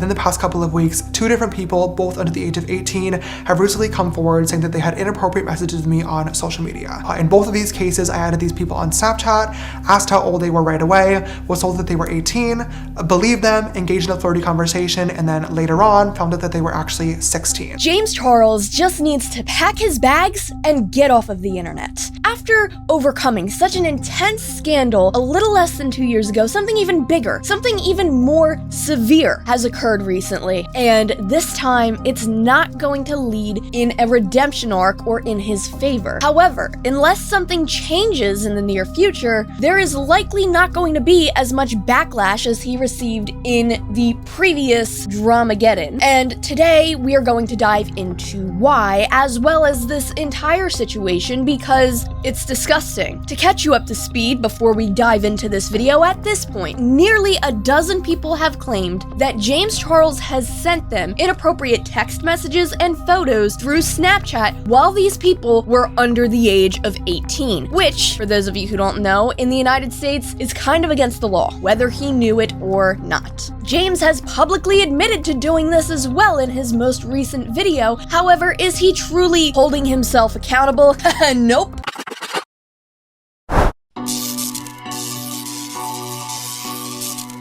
In the past couple of weeks, 2 different people, both under the age of 18, have recently come forward saying that they had inappropriate messages with me on social media. In both of these cases, I added these people on Snapchat, asked how old they were right away, was told that they were 18, believed them, engaged in a flirty conversation, and then later on found out that they were actually 16. James Charles just needs to pack his bags and get off of the internet. After overcoming such an intense scandal a little less than 2 years ago, something even bigger, something even more severe has occurred recently, and this time it's not going to lead in a redemption arc or in his favor. However, unless something changes in the near future, there is likely not going to be as much backlash as he received in the previous Dramageddon. And today we are going to dive into why, as well as this entire situation, because it's disgusting. To catch you up to speed before we dive into this video, at this point, nearly a dozen people have claimed that James Charles has sent them inappropriate text messages and photos through Snapchat while these people were under the age of 18, which, for those of you who don't know, in the United States is kind of against the law, whether he knew it or not. James has publicly admitted to doing this as well in his most recent video. However, is he truly holding himself accountable? Nope.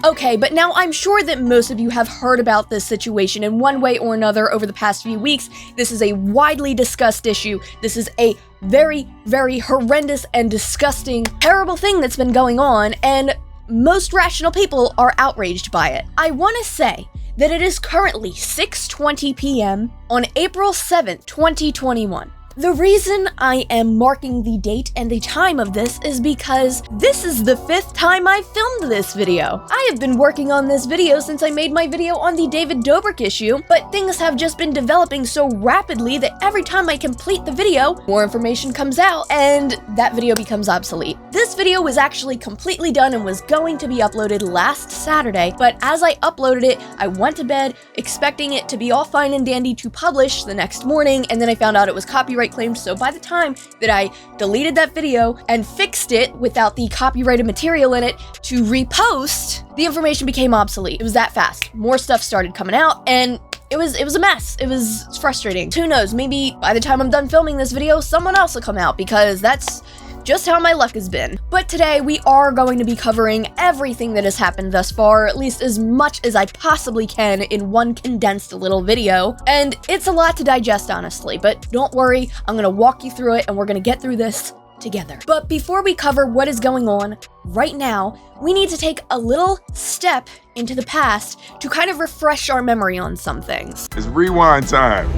Okay, but now I'm sure that most of you have heard about this situation in one way or another over the past few weeks. This is a widely discussed issue. This is a very, very horrendous and disgusting, terrible thing that's been going on, and most rational people are outraged by it. I want to say that it is currently 6:20 p.m. on April 7th, 2021. The reason I am marking the date and the time of this is because this is the 5th time I've filmed this video. I have been working on this video since I made my video on the David Dobrik issue, but things have just been developing so rapidly that every time I complete the video, more information comes out and that video becomes obsolete. This video was actually completely done and was going to be uploaded last Saturday, but as I uploaded it, I went to bed expecting it to be all fine and dandy to publish the next morning, and then I found out it was copyright claimed, so by the time that I deleted that video and fixed it without the copyrighted material in it to repost, the information became obsolete. It was that fast. More stuff started coming out, and it was a mess. It was frustrating. Who knows, maybe by the time I'm done filming this video, someone else will come out, because that's just how my luck has been. But today we are going to be covering everything that has happened thus far, at least as much as I possibly can in one condensed little video. And it's a lot to digest, honestly, but don't worry, I'm gonna walk you through it and we're gonna get through this together. But before we cover what is going on right now, we need to take a little step into the past to kind of refresh our memory on some things. It's rewind time.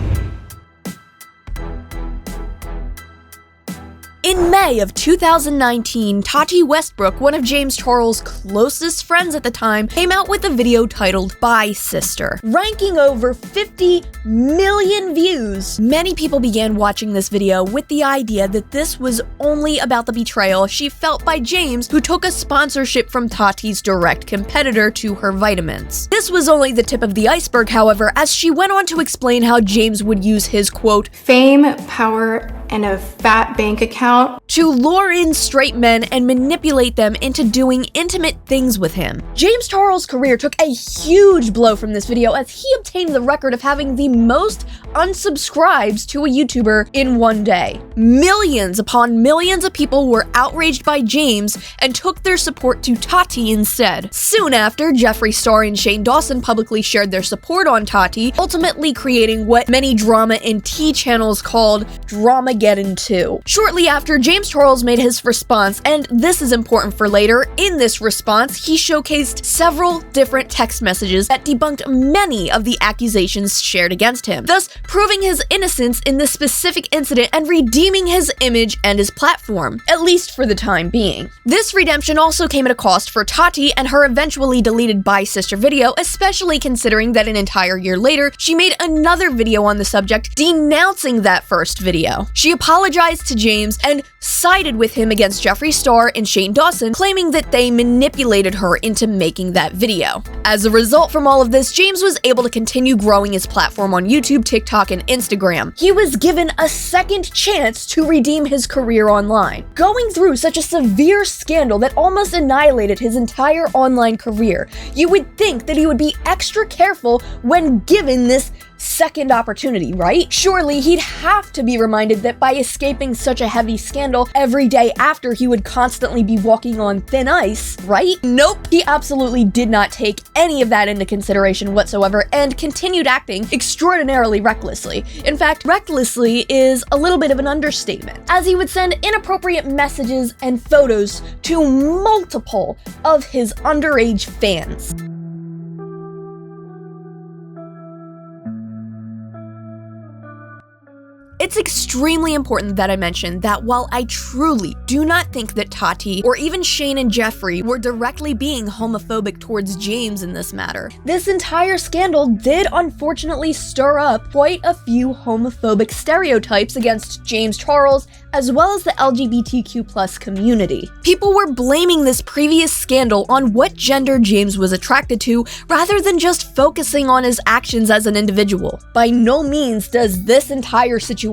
In May of 2019, Tati Westbrook, one of James Charles' closest friends at the time, came out with a video titled "Bye Sister," ranking over 50 million views. Many people began watching this video with the idea that this was only about the betrayal she felt by James, who took a sponsorship from Tati's direct competitor to her vitamins. This was only the tip of the iceberg, however, as she went on to explain how James would use his, quote, fame, power, and a fat bank account to lure in straight men and manipulate them into doing intimate things with him. James Charles' career took a huge blow from this video as he obtained the record of having the most unsubscribes to a YouTuber in one day. Millions upon millions of people were outraged by James and took their support to Tati instead. Soon after, Jeffree Star and Shane Dawson publicly shared their support on Tati, ultimately creating what many drama and tea channels called Dramageddon 2. Shortly after, James Charles made his response, and this is important for later. In this response, he showcased several different text messages that debunked many of the accusations shared against him, thus proving his innocence in this specific incident and redeeming his image and his platform, at least for the time being. This redemption also came at a cost for Tati and her eventually deleted Bye Sister video, especially considering that an entire year later, she made another video on the subject denouncing that first video. She apologized to James and and sided with him against Jeffree Star and Shane Dawson, claiming that they manipulated her into making that video. As a result from all of this, James was able to continue growing his platform on YouTube, TikTok, and Instagram. He was given a second chance to redeem his career online. Going through such a severe scandal that almost annihilated his entire online career, you would think that he would be extra careful when given this second opportunity, right? Surely he'd have to be reminded that by escaping such a heavy scandal every day after, he would constantly be walking on thin ice, right? Nope, he absolutely did not take any of that into consideration whatsoever and continued acting extraordinarily recklessly. In fact, recklessly is a little bit of an understatement, as he would send inappropriate messages and photos to multiple of his underage fans. It's extremely important that I mention that while I truly do not think that Tati or even Shane and Jeffree were directly being homophobic towards James in this matter, this entire scandal did unfortunately stir up quite a few homophobic stereotypes against James Charles as well as the LGBTQ+ community. People were blaming this previous scandal on what gender James was attracted to rather than just focusing on his actions as an individual. By no means does this entire situation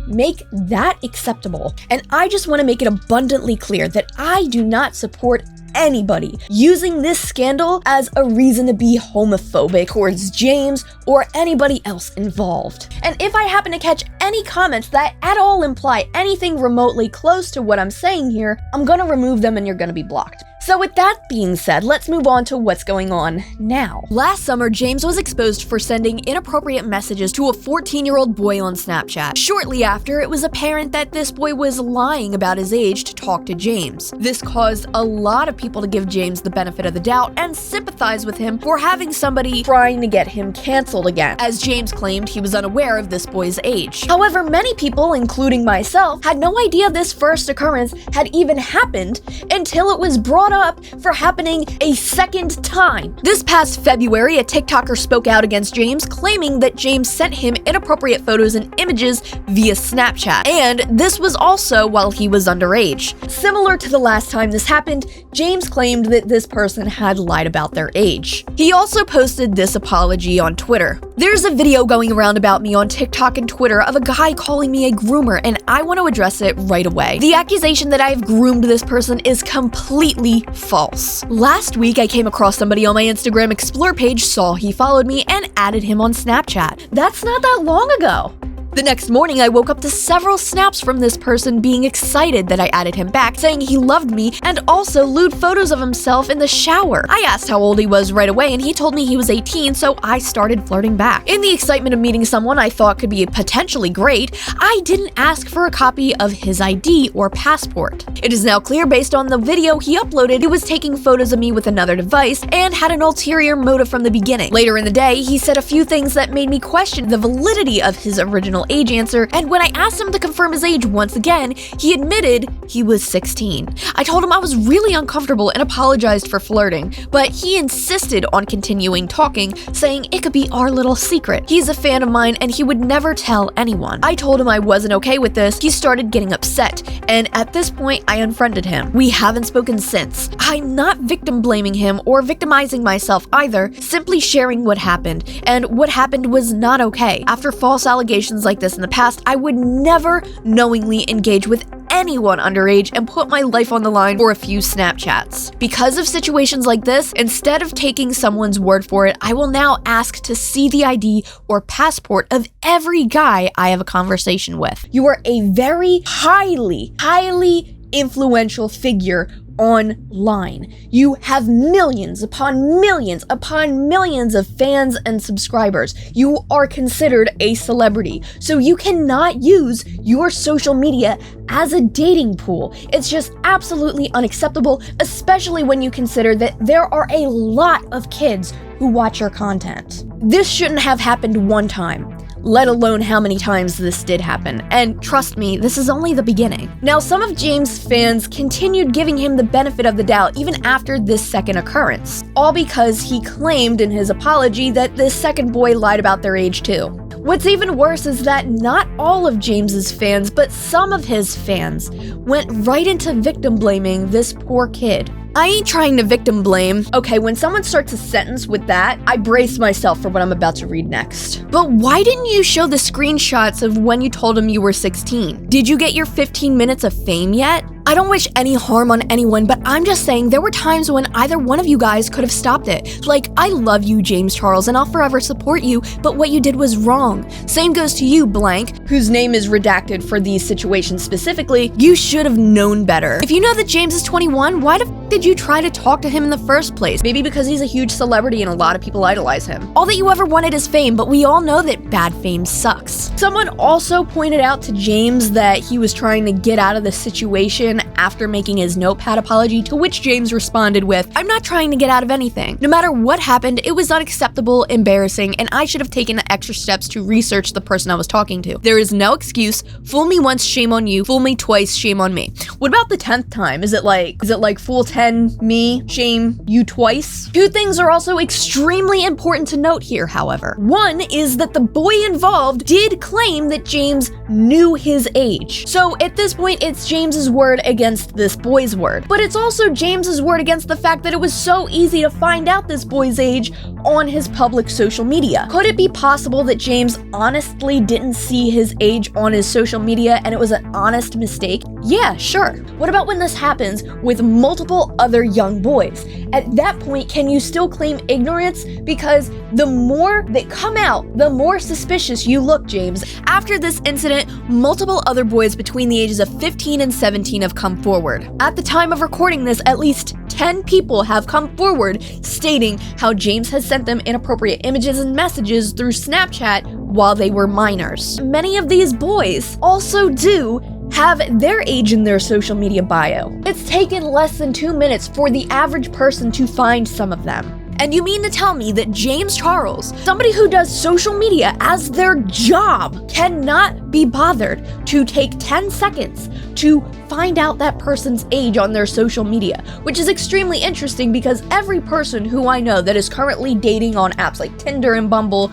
make that acceptable. And I just want to make it abundantly clear that I do not support anybody using this scandal as a reason to be homophobic towards James or anybody else involved. And if I happen to catch any comments that at all imply anything remotely close to what I'm saying here, I'm gonna remove them and you're gonna be blocked. So with that being said, let's move on to what's going on now. Last summer, James was exposed for sending inappropriate messages to a 14-year-old boy on Snapchat. Shortly after, it was apparent that this boy was lying about his age to talk to James. This caused a lot of people to give James the benefit of the doubt and sympathize with him for having somebody trying to get him canceled again, as James claimed he was unaware of this boy's age. However, many people, including myself, had no idea this first occurrence had even happened until it was brought up for happening a second time. This past February, a TikToker spoke out against James, claiming that James sent him inappropriate photos and images via Snapchat, and this was also while he was underage. Similar to the last time this happened, James claimed that this person had lied about their age. He also posted this apology on Twitter. There's a video going around about me on TikTok and Twitter of a guy calling me a groomer, and I want to address it right away. The accusation that I've groomed this person is completely false. Last week, I came across somebody on my Instagram Explore page, saw he followed me, and added him on Snapchat. That's not that long ago. The next morning, I woke up to several snaps from this person being excited that I added him back, saying he loved me, and also lewd photos of himself in the shower. I asked how old he was right away, and he told me he was 18, so I started flirting back. In the excitement of meeting someone I thought could be potentially great, I didn't ask for a copy of his ID or passport. It is now clear based on the video he uploaded, he was taking photos of me with another device and had an ulterior motive from the beginning. Later in the day, he said a few things that made me question the validity of his original age answer, and when I asked him to confirm his age once again, he admitted he was 16. I told him I was really uncomfortable and apologized for flirting, but he insisted on continuing talking, saying it could be our little secret. He's a fan of mine and he would never tell anyone. I told him I wasn't okay with this. He started getting upset, and at this point, I unfriended him. We haven't spoken since. I'm not victim blaming him or victimizing myself either, simply sharing what happened, and what happened was not okay. After false allegations like this in the past, I would never knowingly engage with anyone underage and put my life on the line for a few Snapchats. Because of situations like this, instead of taking someone's word for it, I will now ask to see the ID or passport of every guy I have a conversation with. You are a very highly influential figure online. You have millions upon millions upon millions of fans and subscribers. You are considered a celebrity, so you cannot use your social media as a dating pool. It's just absolutely unacceptable, especially when you consider that there are a lot of kids who watch your content. This shouldn't have happened one time, let alone how many times this did happen. And trust me, this is only the beginning. Now, some of James' fans continued giving him the benefit of the doubt even after this second occurrence, all because he claimed in his apology that this second boy lied about their age too. What's even worse is that not all of James's fans, but some of his fans went right into victim blaming this poor kid. I ain't trying to victim blame. Okay, when someone starts a sentence with that, I brace myself for what I'm about to read next. But why didn't you show the screenshots of when you told him you were 16? Did you get your 15 minutes of fame yet? I don't wish any harm on anyone, but I'm just saying there were times when either one of you guys could have stopped it. Like, I love you, James Charles, and I'll forever support you, but what you did was wrong. Same goes to you, blank, whose name is redacted for these situations specifically. You should have known better. If you know that James is 21, why the f did you try to talk to him in the first place? Maybe because he's a huge celebrity and a lot of people idolize him. All that you ever wanted is fame, but we all know that bad fame sucks. Someone also pointed out to James that he was trying to get out of the situation after making his notepad apology, to which James responded with, "I'm not trying to get out of anything. No matter what happened, it was unacceptable, embarrassing, and I should have taken extra steps to research the person I was talking to. There is no excuse. Fool me once, shame on you. Fool me twice, shame on me." What about the 10th time? Is it like fool 10 me, shame you twice? Two things are also extremely important to note here, however. One is that the boy involved did claim that James knew his age. So at this point, it's James's word against this boy's word. But it's also James's word against the fact that it was so easy to find out this boy's age on his public social media. Could it be possible that James honestly didn't see his age on his social media and it was an honest mistake? Yeah, sure. What about when this happens with multiple other young boys? At that point, can you still claim ignorance? Because the more that come out, the more suspicious you look, James. After this incident, multiple other boys between the ages of 15 and 17 have come forward. At the time of recording this, at least 10 people have come forward stating how James has sent them inappropriate images and messages through Snapchat while they were minors. Many of these boys also do have their age in their social media bio. It's taken less than 2 minutes for the average person to find some of them. And you mean to tell me that James Charles, somebody who does social media as their job, cannot be bothered to take 10 seconds to find out that person's age on their social media? Which is extremely interesting because every person who I know that is currently dating on apps like Tinder and Bumble,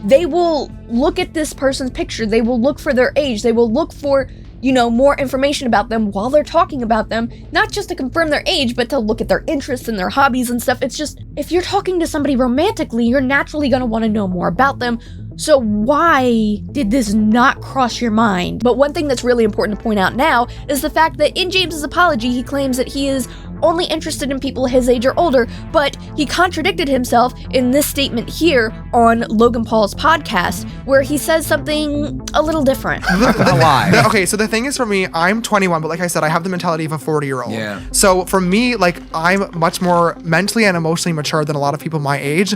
they will look at this person's picture, they will look for their age, they will look for more information about them while they're talking about them, not just to confirm their age, but to look at their interests and their hobbies and stuff. It's just, if you're talking to somebody romantically, you're naturally gonna wanna know more about them. So why did this not cross your mind? But one thing that's really important to point out now is the fact that in James's apology, he claims that he is only interested in people his age or older, but he contradicted himself in this statement here on Logan Paul's podcast, where he says something a little different. Why? Okay, so the thing is, for me, I'm 21, but like I said, I have the mentality of a 40-year-old. Yeah. So for me, I'm much more mentally and emotionally mature than a lot of people my age.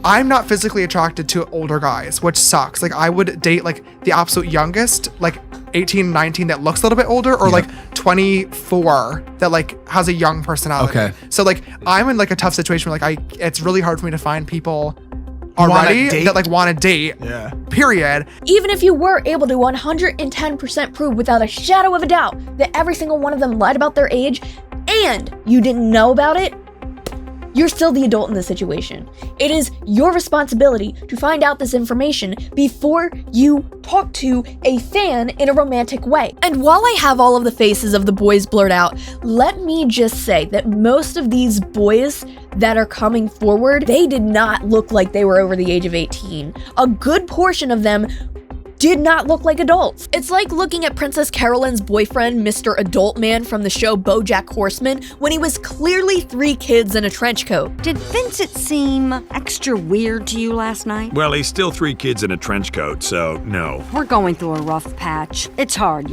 I'm not physically attracted to older guys, which sucks. I would date the absolute youngest, 18, 19 that looks a little bit older, or 24 that has a young personality. Okay. So I'm in a tough situation where it's really hard for me to find people already that want to date. Yeah. Period. Even if you were able to 110% prove without a shadow of a doubt that every single one of them lied about their age and you didn't know about it, you're still the adult in the situation. It is your responsibility to find out this information before you talk to a fan in a romantic way. And while I have all of the faces of the boys blurred out, let me just say that most of these boys that are coming forward, they did not look like they were over the age of 18. A good portion of them did not look like adults. It's like looking at Princess Carolyn's boyfriend, Mr. Adult Man from the show BoJack Horseman, when he was clearly 3 kids in a trench coat. Did Vincent seem extra weird to you last night? Well, he's still 3 kids in a trench coat, so no. We're going through a rough patch. It's hard,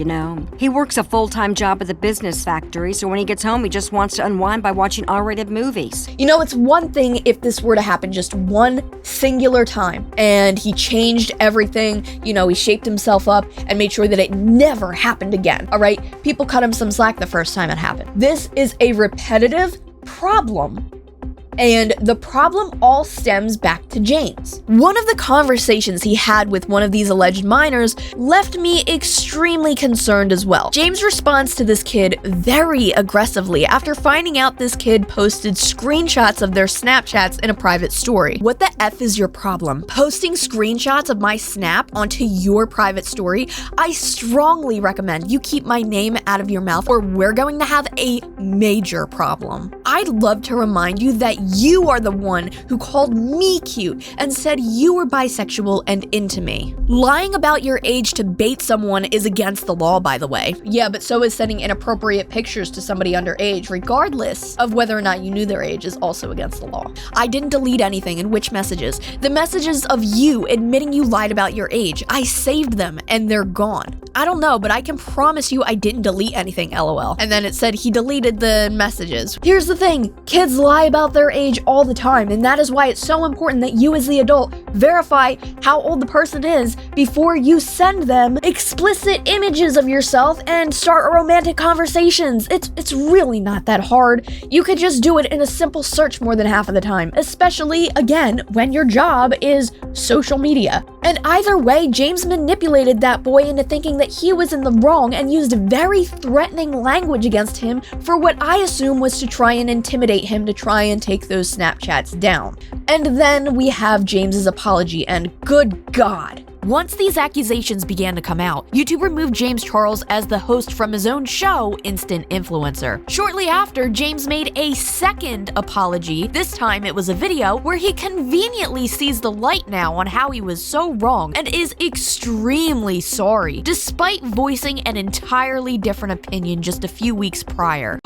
He works a full-time job at the business factory, so when he gets home, he just wants to unwind by watching R-rated movies. It's one thing if this were to happen just one singular time, and he changed everything, he shaped himself up and made sure that it never happened again, all right? People cut him some slack the first time it happened. This is a repetitive problem And the problem all stems back to James. One of the conversations he had with one of these alleged minors left me extremely concerned as well. James responds to this kid very aggressively after finding out this kid posted screenshots of their Snapchats in a private story. What the F is your problem? Posting screenshots of my Snap onto your private story? I strongly recommend you keep my name out of your mouth or we're going to have a major problem. I'd love to remind you that you are the one who called me cute and said you were bisexual and into me. Lying about your age to bait someone is against the law, by the way. Yeah, but so is sending inappropriate pictures to somebody underage, regardless of whether or not you knew their age, is also against the law. I didn't delete anything. In which messages? The messages of you admitting you lied about your age. I saved them and they're gone. I don't know, but I can promise you I didn't delete anything, lol. And then it said he deleted the messages. Here's the thing, kids lie about their age all the time, and that is why it's so important that you as the adult verify how old the person is before you send them explicit images of yourself and start romantic conversations. It's really not that hard. You could just do it in a simple search more than half of the time, especially, again, when your job is social media. And either way, James manipulated that boy into thinking that he was in the wrong and used very threatening language against him for what I assume was to try and intimidate him to try and take those Snapchats down. And then we have James's apology, and good God. Once these accusations began to come out, YouTube removed James Charles as the host from his own show, Instant Influencer. Shortly after, James made a second apology. This time it was a video where he conveniently sees the light now on how he was so wrong and is extremely sorry, despite voicing an entirely different opinion just a few weeks prior.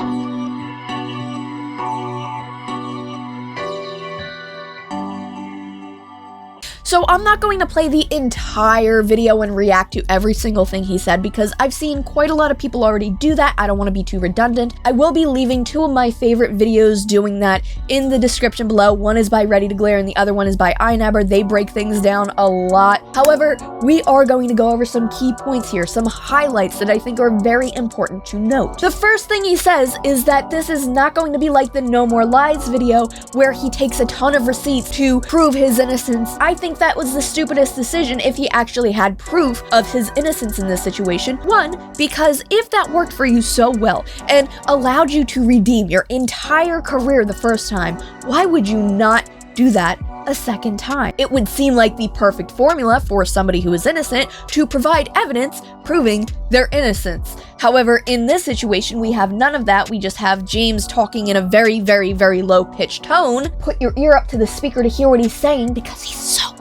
So I'm not going to play the entire video and react to every single thing he said because I've seen quite a lot of people already do that. I don't want to be too redundant. I will be leaving two of my favorite videos doing that in the description below. One is by Ready to Glare and the other one is by Inabbers. They break things down a lot. However, we are going to go over some key points here, some highlights that I think are very important to note. The first thing he says is that this is not going to be like the No More Lies video where he takes a ton of receipts to prove his innocence. I think that was the stupidest decision if he actually had proof of his innocence in this situation. One, because if that worked for you so well and allowed you to redeem your entire career the first time, why would you not do that a second time? It would seem like the perfect formula for somebody who is innocent to provide evidence proving their innocence. However, in this situation, we have none of that. We just have James talking in a very, very, very low-pitched tone. Put your ear up to the speaker to hear what he's saying because he's so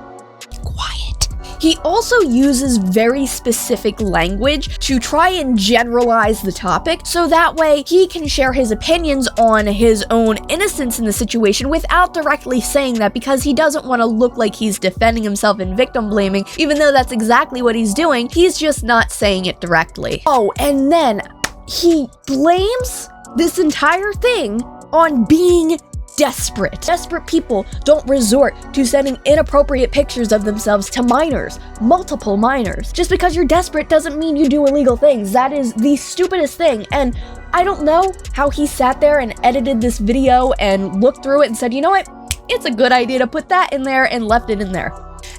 quiet. He also uses very specific language to try and generalize the topic, so that way he can share his opinions on his own innocence in the situation without directly saying that, because he doesn't want to look like he's defending himself and victim blaming, even though that's exactly what he's doing. He's just not saying it directly. Oh, and then he blames this entire thing on being desperate. Desperate people don't resort to sending inappropriate pictures of themselves to minors, multiple minors. Just because you're desperate doesn't mean you do illegal things. That is the stupidest thing. And I don't know how he sat there and edited this video and looked through it and said, you know what? It's a good idea to put that in there, and left it in there.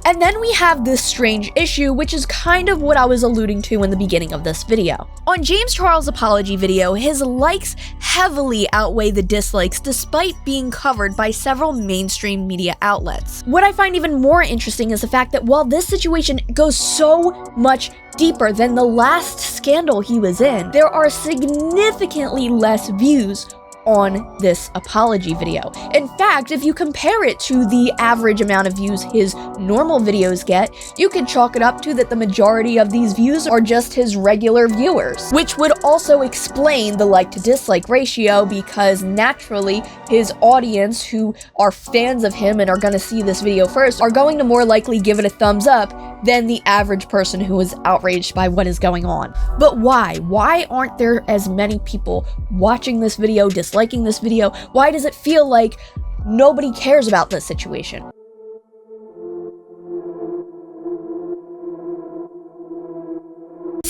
And then we have this strange issue, which is kind of what I was alluding to in the beginning of this video. On James Charles' apology video, his likes heavily outweigh the dislikes despite being covered by several mainstream media outlets. What I find even more interesting is the fact that while this situation goes so much deeper than the last scandal he was in, there are significantly less views on this apology video. In fact, if you compare it to the average amount of views his normal videos get, you could chalk it up to that the majority of these views are just his regular viewers, which would also explain the like to dislike ratio, because naturally his audience who are fans of him and are going to see this video first are going to more likely give it a thumbs up than the average person who is outraged by what is going on. But why? Why aren't there as many people watching this video, disliking this video? Why does it feel like nobody cares about this situation?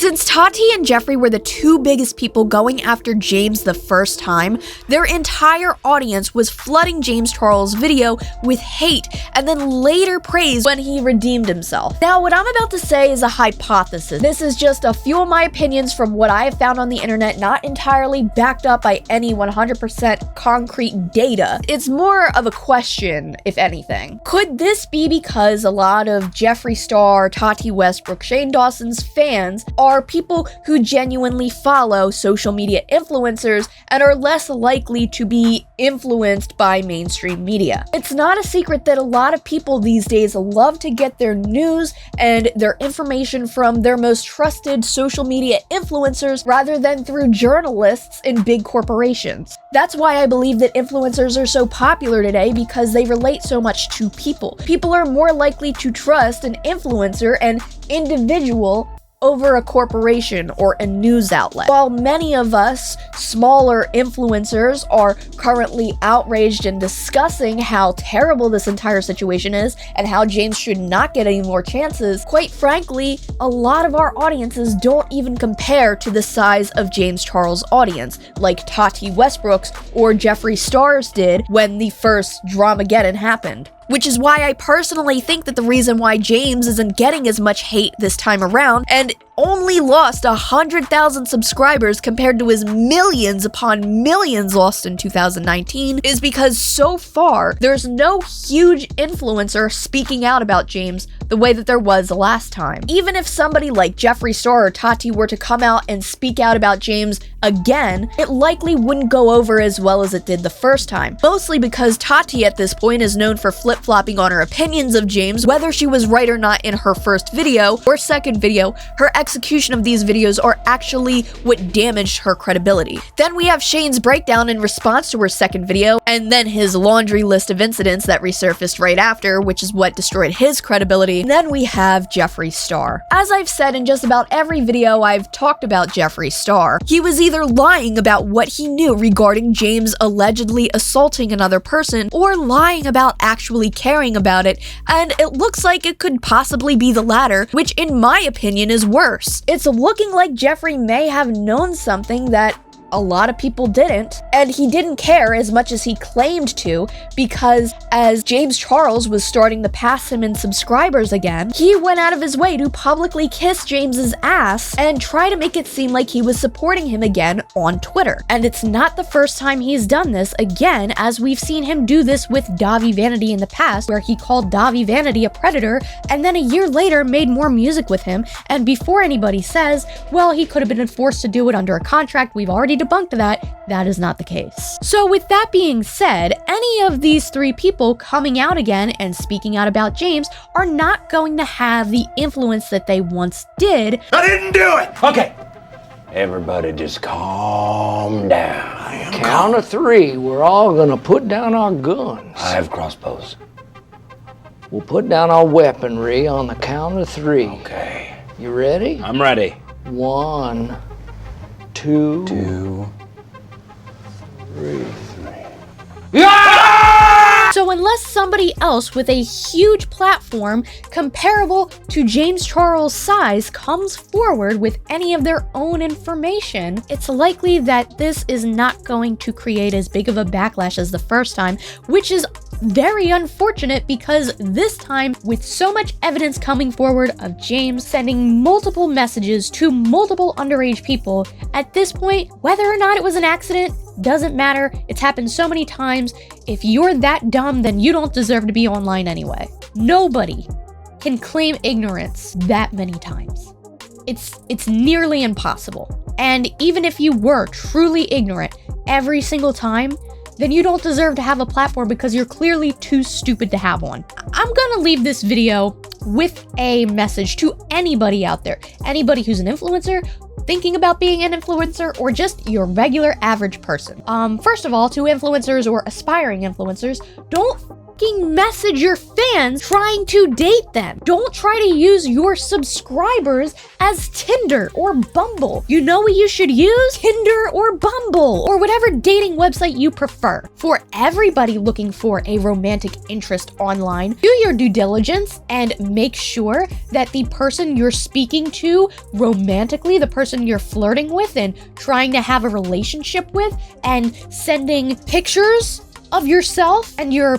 Since Tati and Jeffree were the two biggest people going after James the first time, their entire audience was flooding James Charles' video with hate and then later praise when he redeemed himself. Now, what I'm about to say is a hypothesis. This is just a few of my opinions from what I have found on the internet, not entirely backed up by any 100% concrete data. It's more of a question, if anything. Could this be because a lot of Jeffree Star, Tati Westbrook, Shane Dawson's fans are people who genuinely follow social media influencers and are less likely to be influenced by mainstream media? It's not a secret that a lot of people these days love to get their news and their information from their most trusted social media influencers rather than through journalists in big corporations. That's why I believe that influencers are so popular today, because they relate so much to people. People are more likely to trust an influencer, an individual, over a corporation or a news outlet. While many of us smaller influencers are currently outraged and discussing how terrible this entire situation is and how James should not get any more chances, quite frankly, a lot of our audiences don't even compare to the size of James Charles' audience, like Tati Westbrook's or Jeffree Star's did when the first Dramageddon happened. Which is why I personally think that the reason why James isn't getting as much hate this time around and only lost 100,000 subscribers compared to his millions upon millions lost in 2019 is because so far there's no huge influencer speaking out about James the way that there was the last time. Even if somebody like Jeffree Star or Tati were to come out and speak out about James again, it likely wouldn't go over as well as it did the first time. Mostly because Tati at this point is known for flip-flopping on her opinions of James, whether she was right or not in her first video or second video. Her execution of these videos are actually what damaged her credibility. Then we have Shane's breakdown in response to her second video, and then his laundry list of incidents that resurfaced right after, which is what destroyed his credibility. And then we have Jeffree Star. As I've said in just about every video I've talked about Jeffree Star, he was either lying about what he knew regarding James allegedly assaulting another person, or lying about actually caring about it, and it looks like it could possibly be the latter, which in my opinion is worse. It's looking like Jeffree may have known something that a lot of people didn't, and he didn't care as much as he claimed to, because as James Charles was starting to pass him in subscribers again, he went out of his way to publicly kiss James's ass and try to make it seem like he was supporting him again on Twitter. And it's not the first time he's done this, again, as we've seen him do this with Davi Vanity in the past, where he called Davi Vanity a predator, and then a year later made more music with him, and before anybody says, well, he could have been forced to do it under a contract, we've already debunked that is not the case. So with that being said, any of these three people coming out again and speaking out about James are not going to have the influence that they once did. I didn't do it! Okay. Everybody just calm down. Count of three, we're all gonna put down our guns. I have crossbows. We'll put down our weaponry on the count of three. Okay. You ready? I'm ready. 1, 2, 2, 3. So unless somebody else with a huge platform comparable to James Charles' size comes forward with any of their own information, it's likely that this is not going to create as big of a backlash as the first time, which is very unfortunate because this time, with so much evidence coming forward of James sending multiple messages to multiple underage people, at this point, whether or not it was an accident, doesn't matter. It's happened so many times. If you're that dumb, then you don't deserve to be online anyway. Nobody can claim ignorance that many times. It's nearly impossible. And even if you were truly ignorant every single time, then you don't deserve to have a platform because you're clearly too stupid to have one. I'm gonna leave this video with a message to anybody out there. Anybody who's an influencer, thinking about being an influencer, or just your regular average person. First of all, to influencers or aspiring influencers, don't fucking message your fans trying to date them. Don't try to use your subscribers as Tinder or Bumble. You know what you should use? Tinder or Bumble or whatever dating website you prefer. For everybody looking for a romantic interest online, do your due diligence and make sure that the person you're speaking to romantically, the person you're flirting with and trying to have a relationship with and sending pictures of yourself and your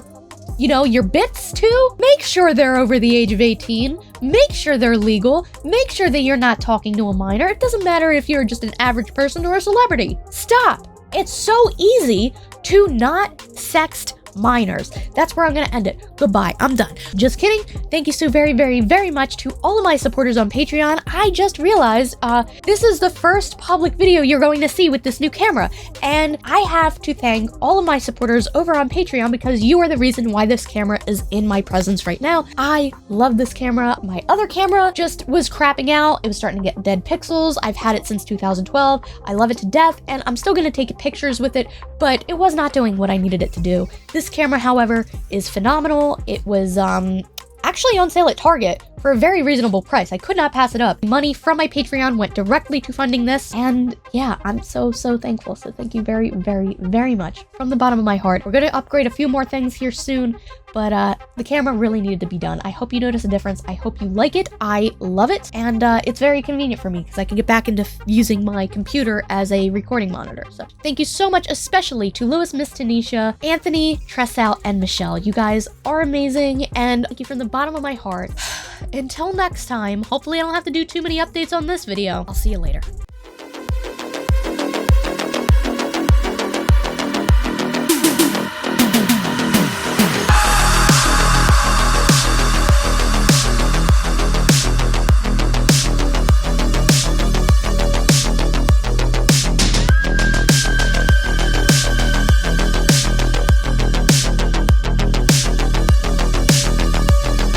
bits to, make sure they're over the age of 18, make sure they're legal, make sure that you're not talking to a minor. It doesn't matter if you're just an average person or a celebrity. Stop. It's so easy to not sext minors. That's where I'm gonna end it. Goodbye. I'm done. Just kidding. Thank you so very, very, very much to all of my supporters on Patreon. I just realized this is the first public video you're going to see with this new camera, and I have to thank all of my supporters over on Patreon because you are the reason why this camera is in my presence right now. I love this camera. My other camera just was crapping out. It was starting to get dead pixels. I've had it since 2012. I love it to death, and I'm still gonna take pictures with it, but it was not doing what I needed it to do. This camera, however, is phenomenal. It was actually on sale at Target for a very reasonable price. I could not pass it up. Money from my Patreon went directly to funding this, and yeah, I'm so thankful. So thank you very, very, very much from the bottom of my heart. We're gonna upgrade a few more things here soon, but the camera really needed to be done. I hope you notice a difference. I hope you like it. I love it, and it's very convenient for me because I can get back into using my computer as a recording monitor. So thank you so much, especially to Lewis, Miss Tanisha, Anthony, Tressal, and Michelle. You guys are amazing, and thank you from the bottom of my heart. Until next time, hopefully I don't have to do too many updates on this video. I'll see you later.